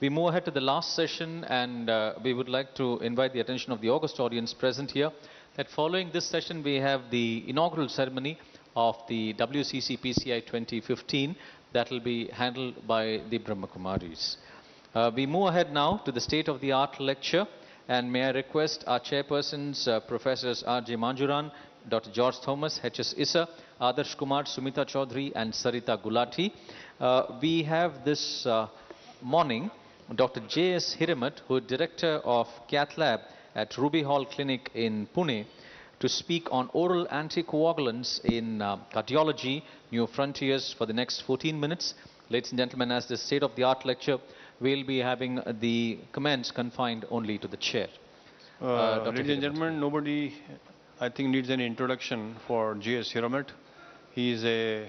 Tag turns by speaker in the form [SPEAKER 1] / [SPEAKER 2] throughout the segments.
[SPEAKER 1] We move ahead to the last session, and we would like to invite the attention of the august audience present here that following this session we have the inaugural ceremony of the WCCPCI 2015 that will be handled by the Brahmakumaris. We move ahead now to the state-of-the-art lecture, and may I request our chairpersons, Professors R.J. Manjuran, Dr. George Thomas, H.S. Issa, Adarsh Kumar, Sumita Chaudhary, and Sarita Gulati. We have this morning Dr. J.S. Hiremath, who is Director of Cath Lab at Ruby Hall Clinic in Pune, to speak on oral anticoagulants in cardiology, new frontiers, for the next 14 minutes. Ladies and gentlemen, as the state-of-the-art lecture, we'll be having the comments confined only to the chair.
[SPEAKER 2] Ladies and gentlemen, nobody, I think, needs an introduction for J.S. Hiremath. He is a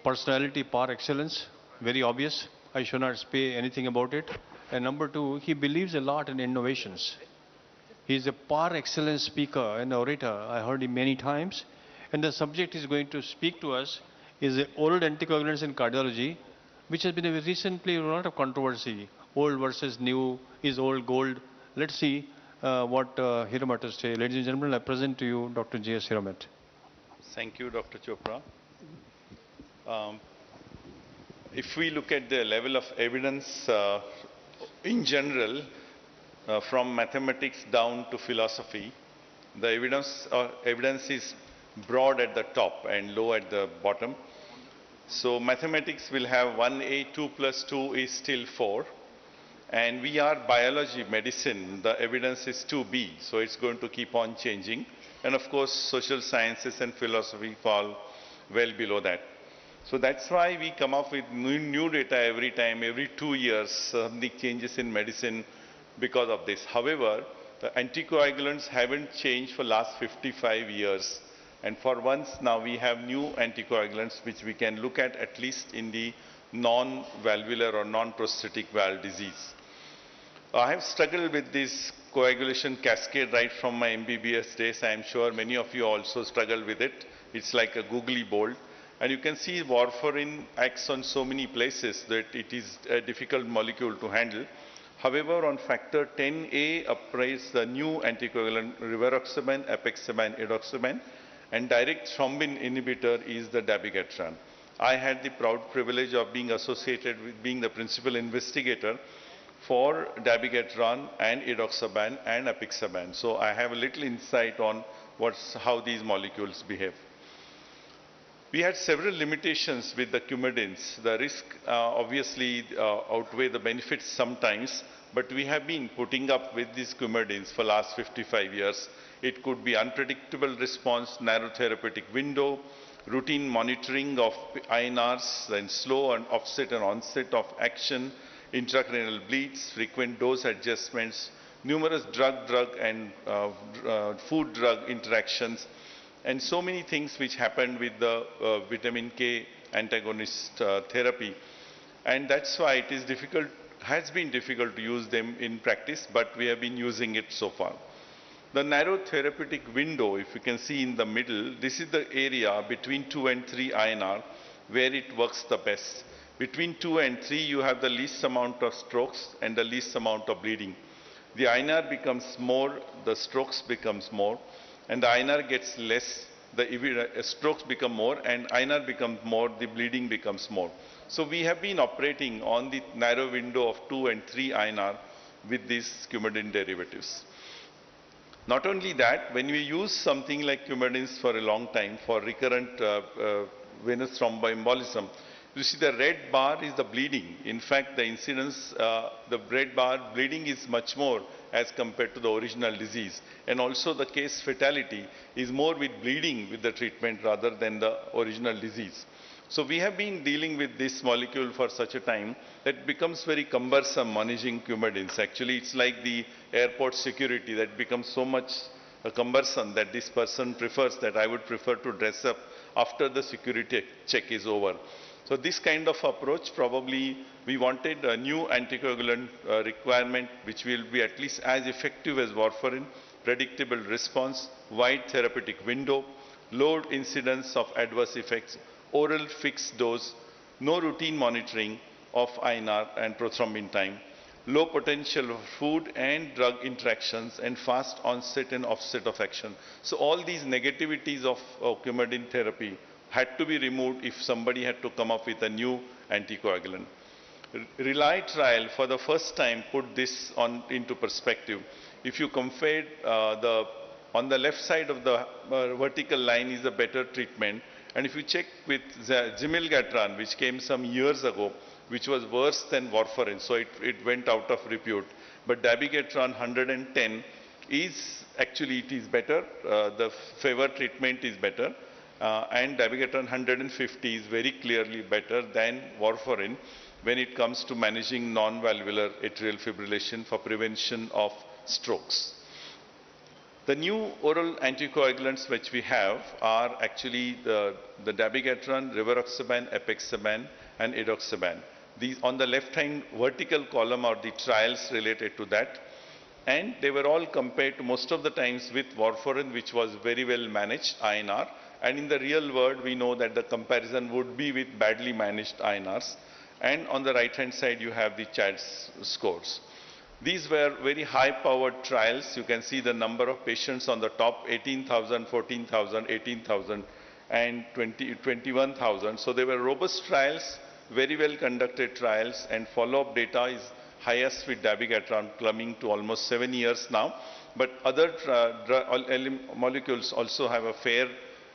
[SPEAKER 2] personality par excellence, very obvious. I should not say anything about it. And number two, he believes a lot in innovations. He is a par excellence speaker and orator. I heard him many times. And the subject he's going to speak to us is oral anticoagulants in cardiology, which has been recently a lot of controversy. Old versus new, is old gold? Let's see what Hiremath has to say. Ladies and gentlemen, I present to you Dr. J.S. Hiremath.
[SPEAKER 3] Thank you, Dr. Chopra. If we look at the level of evidence in general, from mathematics down to philosophy, the evidence is broad at the top and low at the bottom. So mathematics will have 1a, 2 plus 2 is still 4. And we are biology, medicine, the evidence is 2b, so it's going to keep on changing. And of course, social sciences and philosophy fall well below that. So that's why we come up with new data every time, every 2 years, something changes in medicine because of this. However, the anticoagulants haven't changed for last 55 years. And for once now we have new anticoagulants which we can look at least in the non-valvular or non-prosthetic valve disease. I have struggled with this coagulation cascade right from my MBBS days. I am sure many of you also struggle with it. It's like a googly bowl. And you can see warfarin acts on so many places that it is a difficult molecule to handle. However, on factor 10A applies the new anticoagulant rivaroxaban, apixaban, edoxaban, and direct thrombin inhibitor is the dabigatran. I had the proud privilege of being associated with being the principal investigator for dabigatran and edoxaban and apixaban. So I have a little insight on how these molecules behave. We had several limitations with the coumadins. The risk obviously outweigh the benefits sometimes, but we have been putting up with these coumadins for last 55 years. It could be unpredictable response, narrow therapeutic window, routine monitoring of INRs, then slow and offset and onset of action, intracranial bleeds, frequent dose adjustments, numerous drug and food-drug interactions, and so many things which happened with the vitamin K antagonist therapy. And that's why it is difficult, has been difficult to use them in practice, but we have been using it so far. The narrow therapeutic window, if you can see in the middle, this is the area between 2 and 3 INR where it works the best. Between 2 and 3, you have the least amount of strokes and the least amount of bleeding. The INR becomes more, the strokes becomes more, and the INR gets less, the strokes become more, and INR becomes more, the bleeding becomes more. So we have been operating on the narrow window of 2 and 3 INR with these coumadin derivatives. Not only that, when we use something like coumadins for a long time for recurrent venous thromboembolism, you see the red bar is the bleeding. In fact, the incidence, the red bar bleeding is much more as compared to the original disease. And also the case fatality is more with bleeding with the treatment rather than the original disease. So we have been dealing with this molecule for such a time that it becomes very cumbersome managing coumadins. Actually, it's like the airport security that becomes so much cumbersome that this person prefers that I would prefer to dress up after the security check is over. So this kind of approach, probably we wanted a new anticoagulant requirement which will be at least as effective as warfarin, predictable response, wide therapeutic window, low incidence of adverse effects, oral fixed dose, no routine monitoring of INR and prothrombin time, low potential of food and drug interactions, and fast onset and offset of action. So all these negativities of Coumadin therapy had to be removed if somebody had to come up with a new anticoagulant. Rely trial for the first time put this into perspective. If you compare on the left side of the vertical line is a better treatment, and if you check with Zimilgatran, which came some years ago, which was worse than warfarin, so it went out of repute. But dabigatran 110 is actually, it is better, the favor treatment is better, and dabigatran 150 is very clearly better than warfarin when it comes to managing non-valvular atrial fibrillation for prevention of strokes. The new oral anticoagulants which we have are actually the dabigatran, rivaroxaban, apixaban, and edoxaban. These on the left-hand vertical column are the trials related to that, and they were all compared to most of the times with warfarin, which was very well managed INR, and in the real world we know that the comparison would be with badly managed INRs, and on the right-hand side you have the CHADS scores. These were very high-powered trials. You can see the number of patients on the top, 18,000, 14,000, 18,000, and 21,000. So they were robust trials, very well conducted trials, and follow-up data is highest with dabigatran, coming to almost 7 years now. But other molecules also have a fair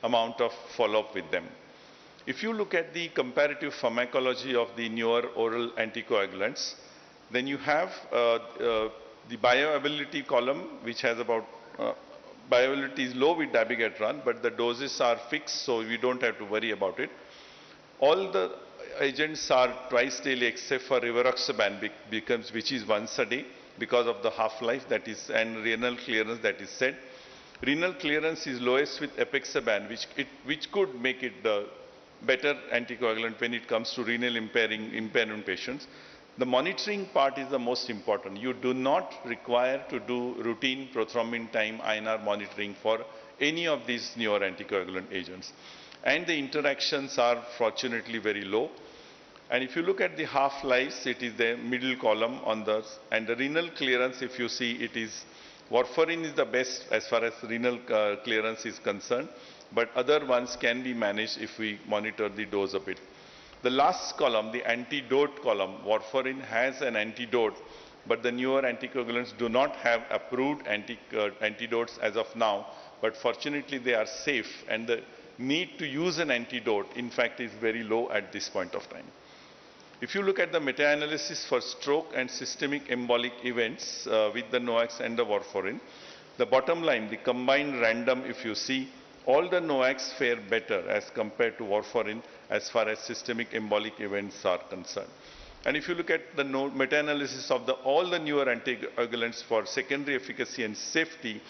[SPEAKER 3] amount of follow-up with them. If you look at the comparative pharmacology of the newer oral anticoagulants, then you have the bioavailability column, which has about, bioavailability is low with dabigatran, but the doses are fixed, so we don't have to worry about it. All the agents are twice daily except for rivaroxaban, which is once a day because of the half-life that is, and renal clearance that is said. Renal clearance is lowest with apixaban, which could make it the better anticoagulant when it comes to renal impairment patients. The monitoring part is the most important. You do not require to do routine prothrombin time INR monitoring for any of these newer anticoagulant agents. And the interactions are fortunately very low. And if you look at the half-lives, it is the middle column on the, and the renal clearance, if you see, it is, warfarin is the best as far as renal clearance is concerned, but other ones can be managed if we monitor the dose a bit. The last column, the antidote column, warfarin has an antidote, but the newer anticoagulants do not have approved antidotes as of now, but fortunately they are safe, and the need to use an antidote, in fact, is very low at this point of time. If you look at the meta-analysis for stroke and systemic embolic events with the NOACs and the warfarin, the bottom line, the combined random, if you see, all the NOACs fare better as compared to warfarin as far as systemic embolic events are concerned. And if you look at the meta-analysis of all the newer anticoagulants for secondary efficacy and safety,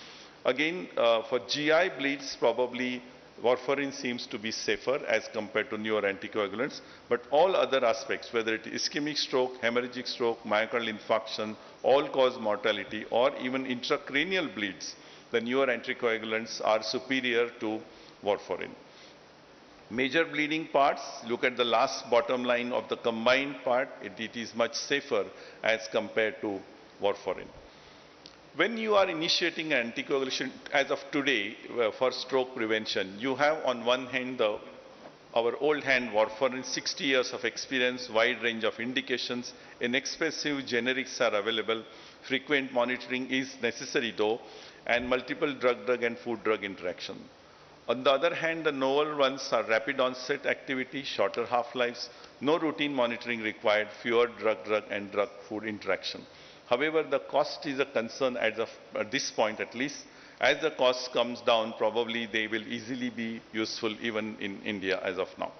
[SPEAKER 3] again, for GI bleeds, probably warfarin seems to be safer as compared to newer anticoagulants, but all other aspects, whether it is ischemic stroke, hemorrhagic stroke, myocardial infarction, all-cause mortality, or even intracranial bleeds, the newer anticoagulants are superior to warfarin. Major bleeding parts, look at the last bottom line of the combined part, it is much safer as compared to warfarin. When you are initiating an anticoagulation as of today for stroke prevention, you have on one hand our old hand warfarin, 60 years of experience, wide range of indications, inexpensive generics are available, frequent monitoring is necessary though, and multiple drug-drug and food-drug interaction. On the other hand, the novel ones are rapid onset activity, shorter half-lives, no routine monitoring required, fewer drug-drug and drug-food interaction. However, the cost is a concern as of at this point at least. As the cost comes down, probably they will easily be useful even in India as of now.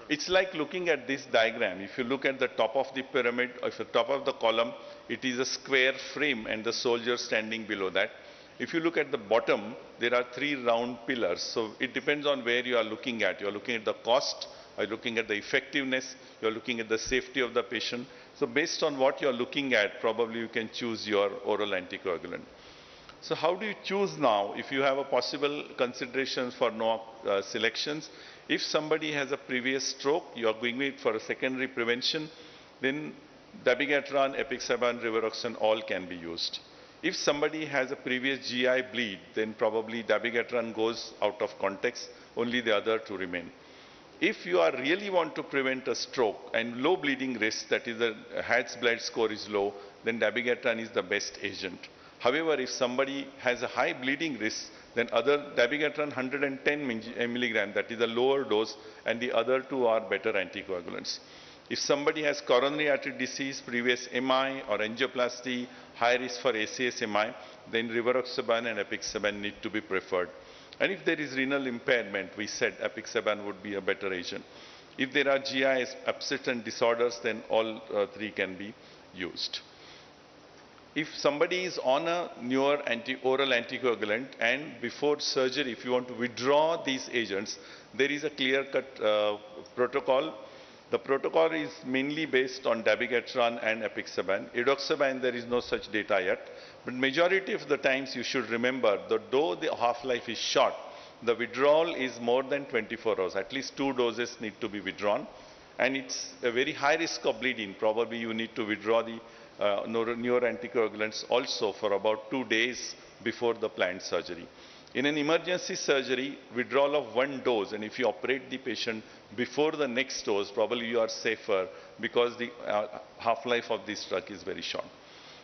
[SPEAKER 3] It's like looking at this diagram. If you look at the top of the pyramid, or if the top of the column, it is a square frame and the soldier standing below that. If you look at the bottom, there are 3 round pillars. So it depends on where you are looking at. You are looking at the cost, you are looking at the effectiveness, you are looking at the safety of the patient. So based on what you are looking at, probably you can choose your oral anticoagulant. So how do you choose now if you have a possible considerations for NOAC selections? If somebody has a previous stroke, you are going for a secondary prevention, then dabigatran, apixaban, rivaroxaban, all can be used. If somebody has a previous GI bleed, then probably dabigatran goes out of context, only the other two remain. If you are really want to prevent a stroke and low bleeding risk, that is the Hertz blood score is low, then dabigatran is the best agent. However, if somebody has a high bleeding risk, then other dabigatran 110 milligram, that is a lower dose, and the other two are better anticoagulants. If somebody has coronary artery disease, previous MI or angioplasty, high risk for ACS MI, then rivaroxaban and apixaban need to be preferred. And if there is renal impairment, we said apixaban would be a better agent. If there are GI upset and disorders, then all three can be used. If somebody is on a newer oral anticoagulant and before surgery, if you want to withdraw these agents, there is a clear-cut protocol. The protocol is mainly based on dabigatran and apixaban. Edoxaban, there is no such data yet. But majority of the times you should remember that though the half-life is short, the withdrawal is more than 24 hours. At least 2 doses need to be withdrawn. And it's a very high risk of bleeding. Probably you need to withdraw the newer anticoagulants also for about 2 days before the planned surgery. In an emergency surgery, withdrawal of 1 dose, and if you operate the patient before the next dose, probably you are safer because the half-life of this drug is very short.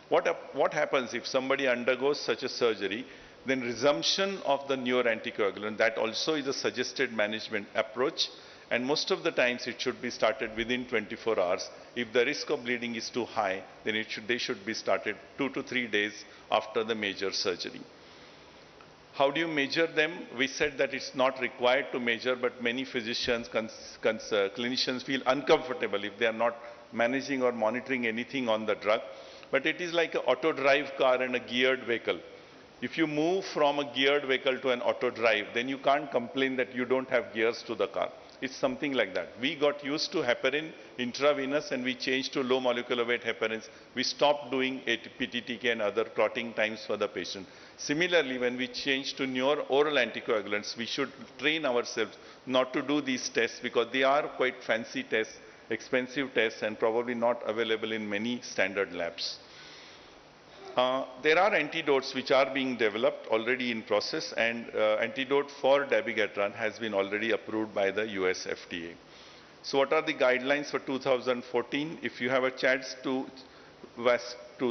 [SPEAKER 3] What happens if somebody undergoes such a surgery? Then resumption of the newer anticoagulant, that also is a suggested management approach, and most of the times it should be started within 24 hours. If the risk of bleeding is too high, then they should be started 2 to 3 days after the major surgery. How do you measure them? We said that it's not required to measure, but many physicians, clinicians feel uncomfortable if they are not managing or monitoring anything on the drug. But it is like an auto drive car and a geared vehicle. If you move from a geared vehicle to an auto drive, then you can't complain that you don't have gears to the car. It's something like that. We got used to heparin intravenous and we changed to low molecular weight heparins. We stopped doing PTTK and other clotting times for the patient. Similarly, when we change to newer oral anticoagulants, we should train ourselves not to do these tests because they are quite fancy tests, expensive tests, and probably not available in many standard labs. There are antidotes which are being developed already in process, and antidote for dabigatran has been already approved by the US FDA. So what are the guidelines for 2014? If you have a chance to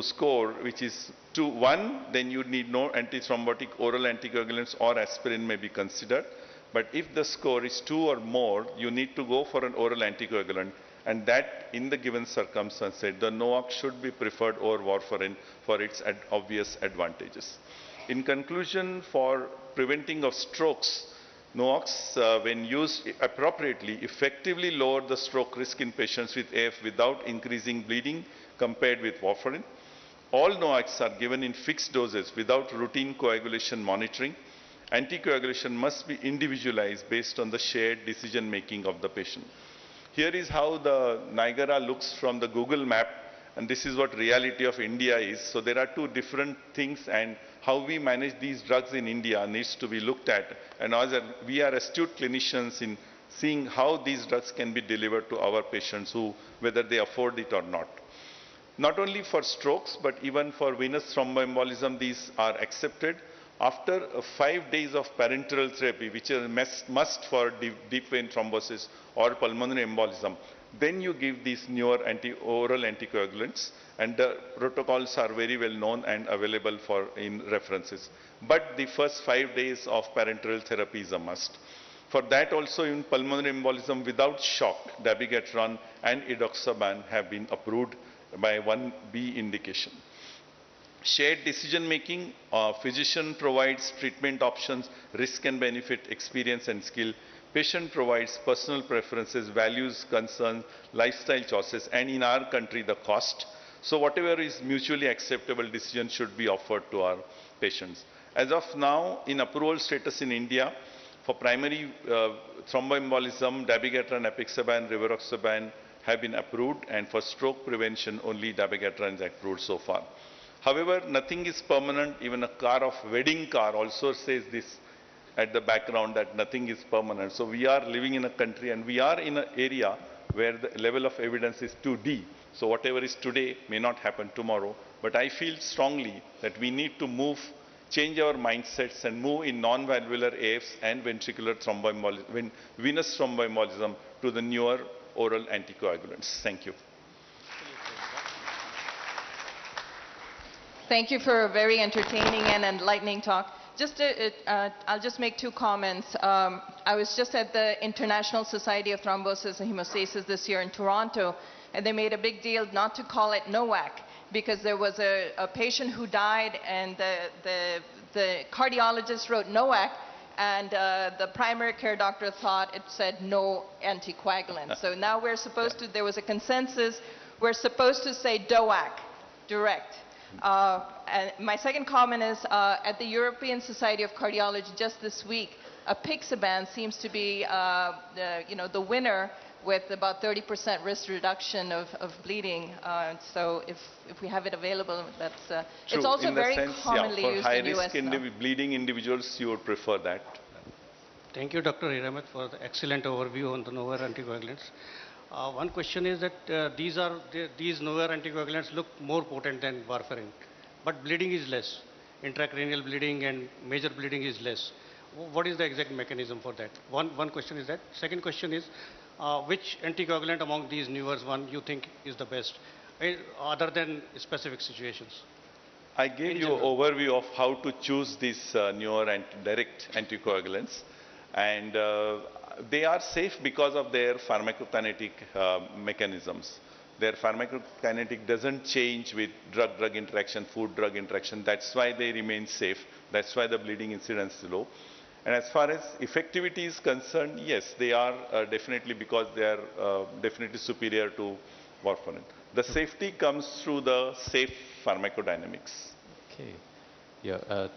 [SPEAKER 3] score which is 2-1, then you need no antithrombotic oral anticoagulants or aspirin may be considered. But if the score is 2 or more, you need to go for an oral anticoagulant, and that in the given circumstances, the NOAC should be preferred over warfarin for its obvious advantages. In conclusion, for preventing of strokes, NOACs, when used appropriately, effectively lower the stroke risk in patients with AF without increasing bleeding compared with warfarin. All NOACs are given in fixed doses without routine coagulation monitoring. Anticoagulation must be individualized based on the shared decision making of the patient. Here is how the Niagara looks from the Google map, and this is what reality of India is. So there are two different things, and how we manage these drugs in India needs to be looked at. And as we are astute clinicians in seeing how these drugs can be delivered to our patients, whether they afford it or not. Not only for strokes, but even for venous thromboembolism, these are accepted. After 5 days of parenteral therapy, which is a must for deep vein thrombosis or pulmonary embolism, then you give these newer oral anticoagulants, and the protocols are very well known and available in references. But the first 5 days of parenteral therapy is a must. For that also, in pulmonary embolism without shock, dabigatran and edoxaban have been approved by 1B indication. Shared decision making, physician provides treatment options, risk and benefit, experience and skill. Patient provides personal preferences, values, concerns, lifestyle choices, and in our country the cost. So whatever is mutually acceptable decision should be offered to our patients. As of now, in approval status in India, for primary thromboembolism, dabigatran, apixaban, rivaroxaban have been approved, and for stroke prevention, only dabigatran is approved so far. However, nothing is permanent. Even a wedding car also says this at the background, that nothing is permanent. So we are living in a country and we are in an area where the level of evidence is 2D. So whatever is today may not happen tomorrow. But I feel strongly that we need to change our mindsets and move in non-valvular AFs and ventricular thromboembolism, venous thromboembolism to the newer oral anticoagulants. Thank you.
[SPEAKER 4] Thank you for a very entertaining and enlightening talk. I'll just make two comments. I was just at the International Society of Thrombosis and Hemostasis this year in Toronto, and they made a big deal not to call it NOAC, because there was a patient who died, and the cardiologist wrote NOAC, and the primary care doctor thought it said no anticoagulant. So now we're supposed to, there was a consensus, we're supposed to say DOAC, direct. And my second comment is, at the European Society of Cardiology just this week, apixaban seems to be the winner, with about 30% risk reduction of bleeding. So if we have it available, that's it's also very commonly used in US.
[SPEAKER 3] For high-risk bleeding individuals, you would prefer that.
[SPEAKER 5] Thank you, Dr. Hiremath, for the excellent overview on the newer anticoagulants. One question is that these newer anticoagulants look more potent than warfarin, but bleeding is less. Intracranial bleeding and major bleeding is less. What is the exact mechanism for that? One question is that. Second question is, which anticoagulant among these newer ones you think is the best, other than specific situations?
[SPEAKER 3] I gave you an overview of how to choose these newer direct anticoagulants, and they are safe because of their pharmacokinetic mechanisms. Their pharmacokinetic doesn't change with drug-drug interaction, food-drug interaction. That's why they remain safe. That's why the bleeding incidence is low. And as far as effectivity is concerned, yes, they are definitely, because they are definitely superior to warfarin. The safety comes through the safe pharmacodynamics.
[SPEAKER 1] Okay. Yeah.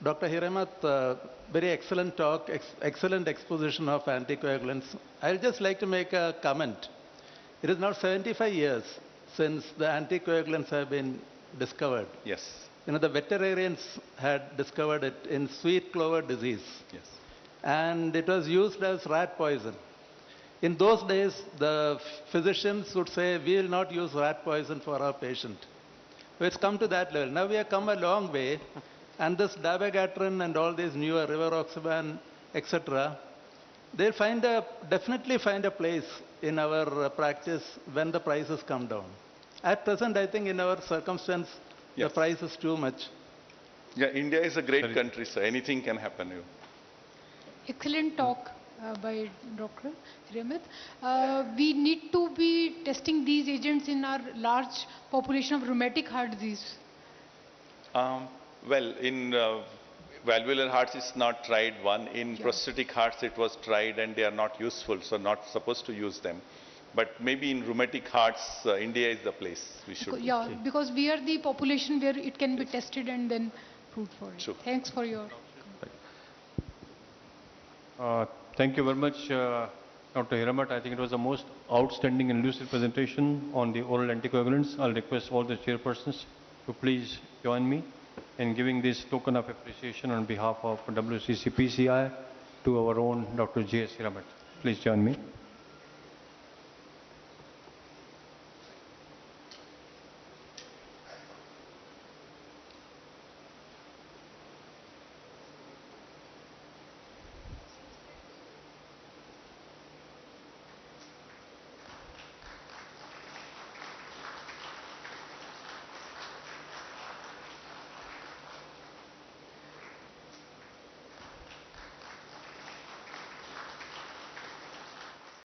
[SPEAKER 6] Dr. Hiremath, very excellent talk, excellent exposition of anticoagulants. I'd just like to make a comment. It is now 75 years since the anticoagulants have been discovered.
[SPEAKER 3] Yes.
[SPEAKER 6] The veterinarians had discovered it in sweet clover disease.
[SPEAKER 3] Yes.
[SPEAKER 6] And it was used as rat poison. In those days, the physicians would say, we will not use rat poison for our patient. It's come to that level. Now we have come a long way, and this dabigatran and all these newer rivaroxaban, etc., they'll definitely find a place in our practice when the prices come down. At present, I think in our circumstance,
[SPEAKER 3] yes,
[SPEAKER 6] the price is too much.
[SPEAKER 3] Yeah, India is a great country, so anything can happen.
[SPEAKER 7] Excellent talk by Dr. Hiremath. We need to be testing these agents in our large population of rheumatic heart disease.
[SPEAKER 3] Well, in valvular hearts it's not tried one. In prosthetic hearts it was tried, and they are not useful, so not supposed to use them. But maybe in rheumatic hearts, India is the place we should.
[SPEAKER 7] Yeah, because we are the population where it can be tested and then approved for it.
[SPEAKER 3] Sure.
[SPEAKER 7] Thanks for your...
[SPEAKER 2] Thank you very much, Dr. Hiremath. I think it was the most outstanding and lucid presentation on the oral anticoagulants. I'll request all the chairpersons to please join me in giving this token of appreciation on behalf of WCCPCI to our own Dr. J.S. Hiremath. Please join me.